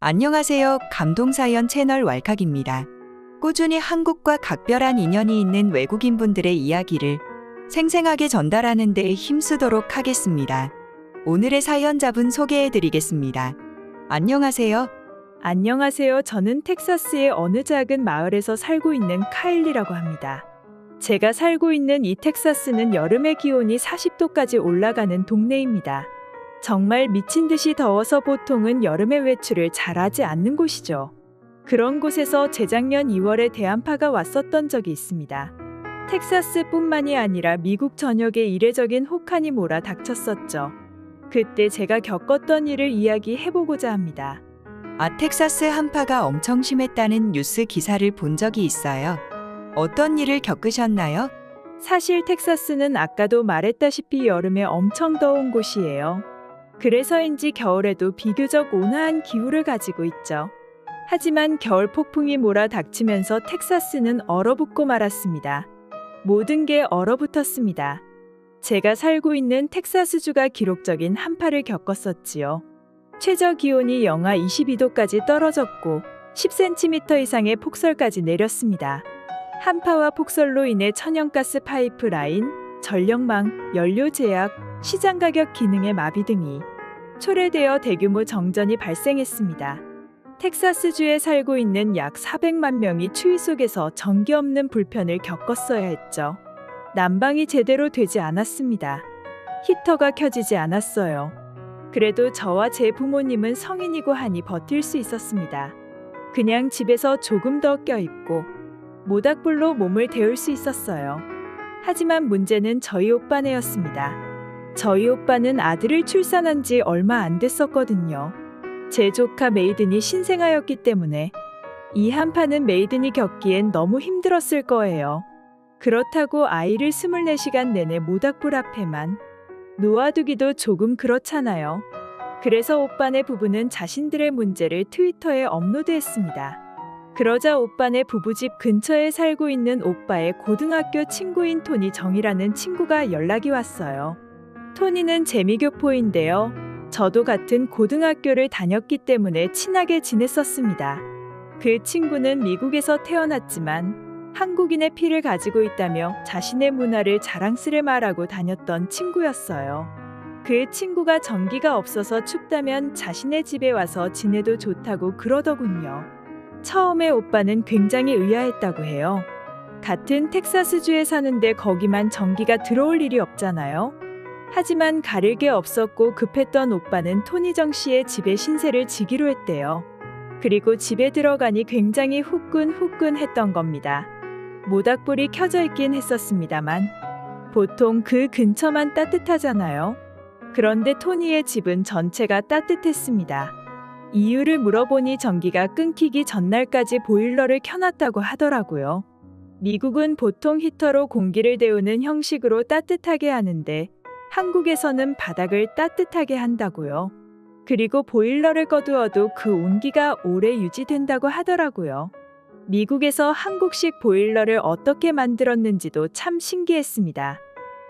안녕하세요. 감동사연 채널 왈칵입니다. 꾸준히 한국과 각별한 인연이 있는 외국인분들의 이야기를 생생하게 전달하는 데 힘쓰도록 하겠습니다. 오늘의 사연자분 소개해드리겠습니다. 안녕하세요. 안녕하세요. 저는 텍사스의 어느 작은 마을에서 살고 있는 카일리라고 합니다. 제가 살고 있는 이 텍사스는 여름의 기온이 40도까지 올라가는 동네입니다. 정말 미친 듯이 더워서 보통은 여름에 외출을 잘하지 않는 곳이죠. 그런 곳에서 재작년 2월에 대한파가 왔었던 적이 있습니다. 텍사스뿐만이 아니라 미국 전역에 이례적인 혹한이 몰아닥쳤었죠. 그때 제가 겪었던 일을 이야기해보고자 합니다. 텍사스 한파가 엄청 심했다는 뉴스 기사를 본 적이 있어요. 어떤 일을 겪으셨나요? 사실 텍사스는 아까도 말했다시피 여름에 엄청 더운 곳이에요. 그래서인지 겨울에도 비교적 온화한 기후를 가지고 있죠. 하지만 겨울 폭풍이 몰아닥치면서 텍사스는 얼어붙고 말았습니다. 모든 게 얼어붙었습니다. 제가 살고 있는 텍사스주가 기록적인 한파를 겪었었지요. 최저 기온이 영하 22도까지 떨어졌고 10cm 이상의 폭설까지 내렸습니다. 한파와 폭설로 인해 천연가스 파이프라인, 전력망, 연료 제약, 시장 가격 기능의 마비 등이 초래되어 대규모 정전이 발생했습니다. 텍사스주에 살고 있는 약 400만 명이 추위 속에서 전기 없는 불편을 겪었어야 했죠. 난방이 제대로 되지 않았습니다. 히터가 켜지지 않았어요. 그래도 저와 제 부모님은 성인이고 하니 버틸 수 있었습니다. 그냥 집에서 조금 더 껴입고 모닥불로 몸을 데울 수 있었어요. 하지만 문제는 저희 오빠네였습니다. 저희 오빠는 아들을 출산한 지 얼마 안 됐었거든요. 제 조카 메이든이 신생아였기 때문에 이 한파는 메이든이 겪기엔 너무 힘들었을 거예요. 그렇다고 아이를 24시간 내내 모닥불 앞에만 놓아두기도 조금 그렇잖아요. 그래서 오빠네 부부는 자신들의 문제를 트위터에 업로드했습니다. 그러자 오빠네 부부집 근처에 살고 있는 오빠의 고등학교 친구인 토니 정이라는 친구가 연락이 왔어요. 토니는 재미교포인데요. 저도 같은 고등학교를 다녔기 때문에 친하게 지냈었습니다. 그 친구는 미국에서 태어났지만 한국인의 피를 가지고 있다며 자신의 문화를 자랑스레 말하고 다녔던 친구였어요. 그 친구가 전기가 없어서 춥다면 자신의 집에 와서 지내도 좋다고 그러더군요. 처음에 오빠는 굉장히 의아했다고 해요. 같은 텍사스주에 사는데 거기만 전기가 들어올 일이 없잖아요. 하지만 가릴 게 없었고 급했던 오빠는 토니정 씨의 집에 신세를 지기로 했대요. 그리고 집에 들어가니 굉장히 후끈후끈했던 겁니다. 모닥불이 켜져 있긴 했었습니다만 보통 그 근처만 따뜻하잖아요. 그런데 토니의 집은 전체가 따뜻했습니다. 이유를 물어보니 전기가 끊기기 전날까지 보일러를 켜놨다고 하더라고요. 미국은 보통 히터로 공기를 데우는 형식으로 따뜻하게 하는데 한국에서는 바닥을 따뜻하게 한다고요. 그리고 보일러를 꺼두어도 그 온기가 오래 유지된다고 하더라고요. 미국에서 한국식 보일러를 어떻게 만들었는지도 참 신기했습니다.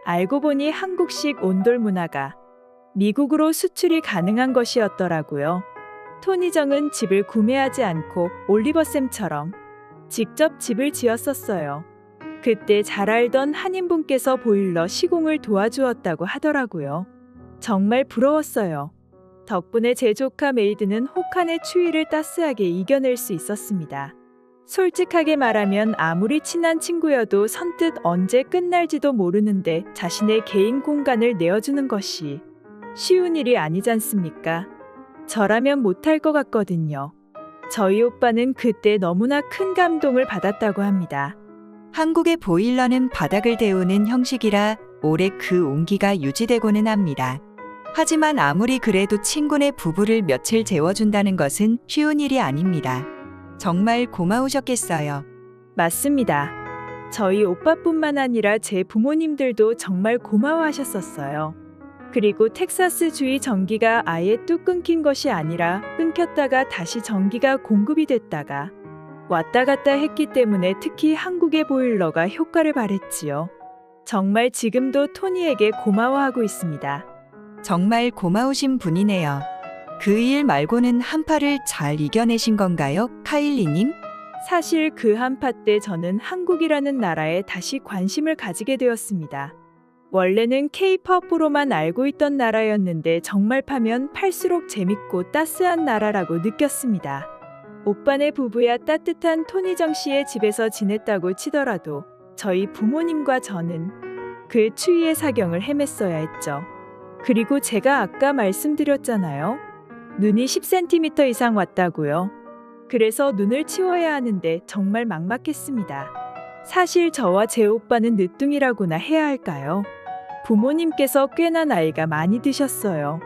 알고 보니 한국식 온돌 문화가 미국으로 수출이 가능한 것이었더라고요. 토니정은 집을 구매하지 않고 올리버쌤처럼 직접 집을 지었었어요. 그때 잘 알던 한인분께서 보일러 시공을 도와주었다고 하더라고요. 정말 부러웠어요. 덕분에 제 조카 메이드는 혹한의 추위를 따스하게 이겨낼 수 있었습니다. 솔직하게 말하면 아무리 친한 친구여도 선뜻 언제 끝날지도 모르는데 자신의 개인 공간을 내어주는 것이 쉬운 일이 아니잖습니까? 저라면 못할 것 같거든요. 저희 오빠는 그때 너무나 큰 감동을 받았다고 합니다. 한국의 보일러는 바닥을 데우는 형식이라 오래 그 온기가 유지되고는 합니다. 하지만 아무리 그래도 친구네 부부를 며칠 재워준다는 것은 쉬운 일이 아닙니다. 정말 고마우셨겠어요. 맞습니다. 저희 오빠뿐만 아니라 제 부모님들도 정말 고마워하셨었어요. 그리고 텍사스주의 전기가 아예 뚝 끊긴 것이 아니라 끊겼다가 다시 전기가 공급이 됐다가 왔다 갔다 했기 때문에 특히 한국의 보일러가 효과를 발했지요. 정말 지금도 토니에게 고마워하고 있습니다. 정말 고마우신 분이네요. 그 일 말고는 한파를 잘 이겨내신 건가요, 카일리님? 사실 그 한파 때 저는 한국이라는 나라에 다시 관심을 가지게 되었습니다. 원래는 K-팝으로만 알고 있던 나라였는데 정말 파면 팔수록 재밌고 따스한 나라라고 느꼈습니다. 오빠네 부부야 따뜻한 토니정 씨의 집에서 지냈다고 치더라도 저희 부모님과 저는 그 추위의 사경을 헤맸어야 했죠. 그리고 제가 아까 말씀드렸잖아요. 눈이 10cm 이상 왔다고요. 그래서 눈을 치워야 하는데 정말 막막했습니다. 사실 저와 제 오빠는 늦둥이라고나 해야 할까요? 부모님께서 꽤나 나이가 많이 드셨어요.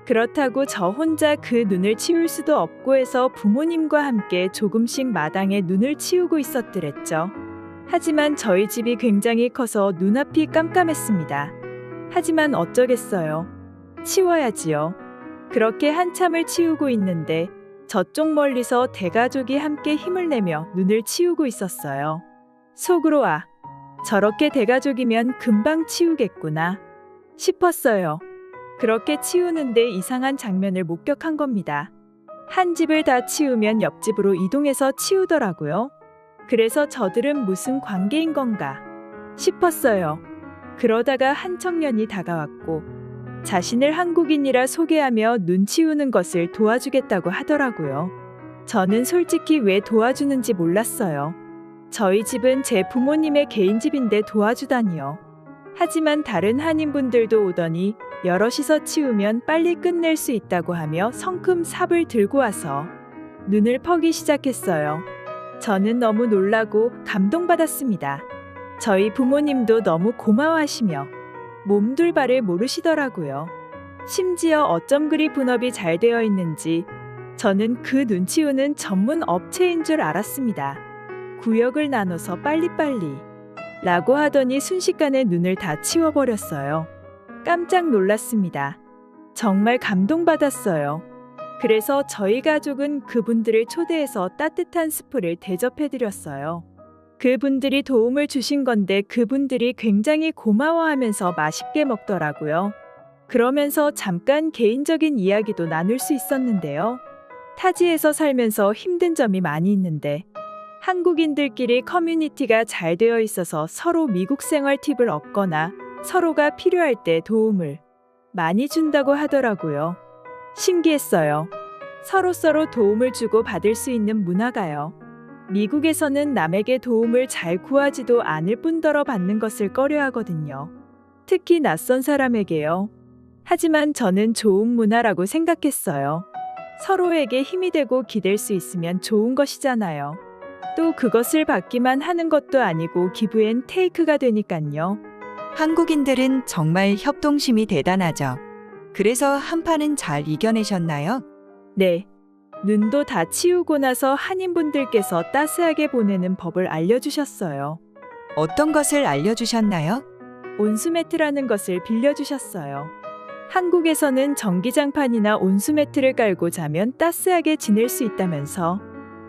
그렇다고 저 혼자 그 눈을 치울 수도 없고 해서 부모님과 함께 조금씩 마당에 눈을 치우고 있었더랬죠. 하지만 저희 집이 굉장히 커서 눈앞이 깜깜했습니다. 하지만 어쩌겠어요. 치워야지요. 그렇게 한참을 치우고 있는데 저쪽 멀리서 대가족이 함께 힘을 내며 눈을 치우고 있었어요. 속으로 저렇게 대가족이면 금방 치우겠구나 싶었어요. 그렇게 치우는데 이상한 장면을 목격한 겁니다. 한 집을 다 치우면 옆집으로 이동해서 치우더라고요. 그래서 저들은 무슨 관계인 건가 싶었어요. 그러다가 한 청년이 다가왔고 자신을 한국인이라 소개하며 눈 치우는 것을 도와주겠다고 하더라고요. 저는 솔직히 왜 도와주는지 몰랐어요. 저희 집은 제 부모님의 개인 집인데 도와주다니요. 하지만 다른 한인분들도 오더니 여럿이서 치우면 빨리 끝낼 수 있다고 하며 성큼 삽을 들고 와서 눈을 퍼기 시작했어요. 저는 너무 놀라고 감동받았습니다. 저희 부모님도 너무 고마워하시며 몸둘 바를 모르시더라고요. 심지어 어쩜 그리 분업이 잘 되어 있는지 저는 그 눈 치우는 전문 업체인 줄 알았습니다. 구역을 나눠서 빨리빨리 라고 하더니 순식간에 눈을 다 치워버렸어요. 깜짝 놀랐습니다. 정말 감동받았어요. 그래서 저희 가족은 그분들을 초대해서 따뜻한 스프를 대접해드렸어요. 그분들이 도움을 주신 건데 그분들이 굉장히 고마워하면서 맛있게 먹더라고요. 그러면서 잠깐 개인적인 이야기도 나눌 수 있었는데요. 타지에서 살면서 힘든 점이 많이 있는데 한국인들끼리 커뮤니티가 잘 되어 있어서 서로 미국 생활 팁을 얻거나 서로가 필요할 때 도움을 많이 준다고 하더라고요. 신기했어요. 서로 도움을 주고 받을 수 있는 문화가요. 미국에서는 남에게 도움을 잘 구하지도 않을 뿐더러 받는 것을 꺼려하거든요. 특히 낯선 사람에게요. 하지만 저는 좋은 문화라고 생각했어요. 서로에게 힘이 되고 기댈 수 있으면 좋은 것이잖아요. 또 그것을 받기만 하는 것도 아니고 기브 앤 테이크가 되니깐요. 한국인들은 정말 협동심이 대단하죠. 그래서 한파는 잘 이겨내셨나요? 네. 눈도 다 치우고 나서 한인분들께서 따스하게 보내는 법을 알려주셨어요. 어떤 것을 알려주셨나요? 온수매트라는 것을 빌려주셨어요. 한국에서는 전기장판이나 온수매트를 깔고 자면 따스하게 지낼 수 있다면서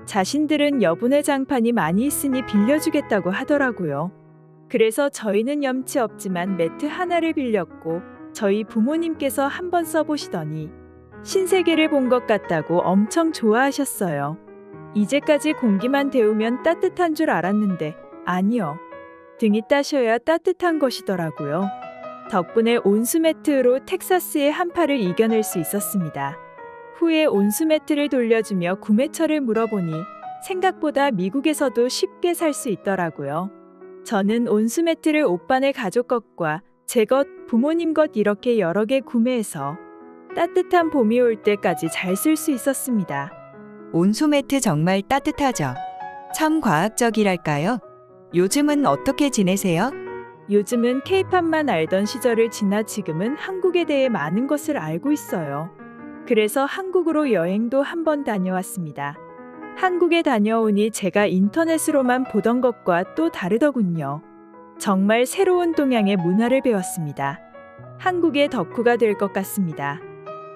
자신들은 여분의 장판이 많이 있으니 빌려주겠다고 하더라고요. 그래서 저희는 염치 없지만 매트 하나를 빌렸고 저희 부모님께서 한번 써보시더니 신세계를 본 것 같다고 엄청 좋아하셨어요. 이제까지 공기만 데우면 따뜻한 줄 알았는데 아니요. 등이 따셔야 따뜻한 것이더라고요. 덕분에 온수매트로 텍사스의 한파를 이겨낼 수 있었습니다. 후에 온수매트를 돌려주며 구매처를 물어보니 생각보다 미국에서도 쉽게 살 수 있더라고요. 저는 온수매트를 오빠네 가족 것과 제 것, 부모님 것 이렇게 여러 개 구매해서 따뜻한 봄이 올 때까지 잘 쓸 수 있었습니다. 온수매트 정말 따뜻하죠. 참 과학적이랄까요? 요즘은 어떻게 지내세요? 요즘은 K-팝만 알던 시절을 지나 지금은 한국에 대해 많은 것을 알고 있어요. 그래서 한국으로 여행도 한번 다녀왔습니다. 한국에 다녀오니 제가 인터넷으로만 보던 것과 또 다르더군요. 정말 새로운 동양의 문화를 배웠습니다. 한국의 덕후가 될 것 같습니다.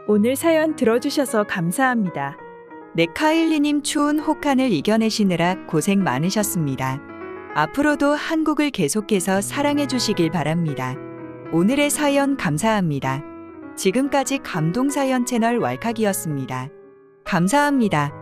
오늘 사연 들어주셔서 감사합니다. 네, 카일리님 추운 혹한을 이겨내시느라 고생 많으셨습니다. 앞으로도 한국을 계속해서 사랑해 주시길 바랍니다. 오늘의 사연 감사합니다. 지금까지 감동사연 채널 왈칵이었습니다. 감사합니다.